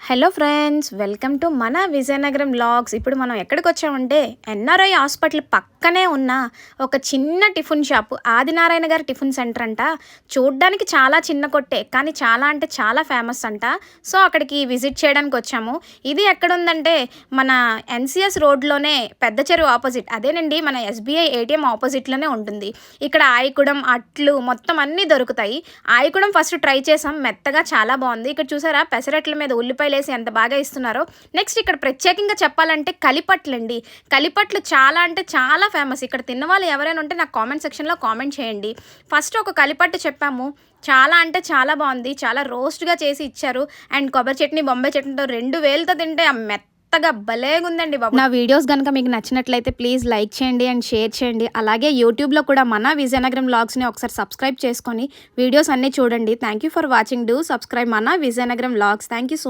Hello friends, welcome to మన Vizianagaram vlogs. ఇప్పుడు మనం ఎక్కడికి వచ్చామంటే ఎన్ఆర్ఐ హాస్పిటల్ పక్కనే ఉన్న ఒక చిన్న టిఫిన్ షాపు, ఆదినారాయణ గారి టిఫిన్ సెంటర్ అంట. చూడ్డానికి చాలా చిన్న కొట్టే, కానీ చాలా అంటే చాలా ఫేమస్ అంట. సో అక్కడికి విజిట్ చేయడానికి వచ్చాము. ఇది ఎక్కడుందంటే మన ఎన్సిఎస్ రోడ్లోనే, పెద్ద చెరువు ఆపోజిట్, అదేనండి మన ఎస్బీఐ ఏటీఎం ఆపోజిట్లోనే ఉంటుంది. ఇక్కడ ఆయకుడం, అట్లు మొత్తం అన్నీ దొరుకుతాయి. ఆయకుడం ఫస్ట్ ట్రై చేసాం, మెత్తగా చాలా బాగుంది. ఇక్కడ చూసారా పెసరట్ల మీద ఉల్లిపాయలు వేసి ఎంత బాగా ఇస్తున్నారో. నెక్స్ట్ ఇక్కడ ప్రత్యేకంగా చెప్పాలంటే కలిపట్లు అండి. కలిపట్లు చాలా అంటే చాలా ఫేమస్. ఇక్కడ తిన్న వాళ్ళు ఎవరైనా ఉంటే నాకు కామెంట్ సెక్షన్లో కామెంట్ చేయండి. ఫస్ట్ ఒక కలిపట్టు చెప్పాము, చాలా అంటే చాలా బాగుంది. చాలా రోస్ట్గా చేసి ఇచ్చారు. అండ్ కొబ్బరి చట్నీ, బొంబాయి చట్నీతో 2 వేలతో తింటే ఆ మెత్తగా భలేగుందండి బాబు. నా వీడియోస్ కనుక మీకు నచ్చినట్లయితే ప్లీజ్ లైక్ చేయండి అండ్ షేర్ చేయండి. అలాగే యూట్యూబ్లో కూడా మన విజయనగరం వ్లాగ్స్ని ఒకసారి సబ్స్క్రైబ్ చేసుకొని వీడియోస్ అన్నీ చూడండి. Thank you for watching. Do subscribe మన Vizianagaram vlogs. Thank you so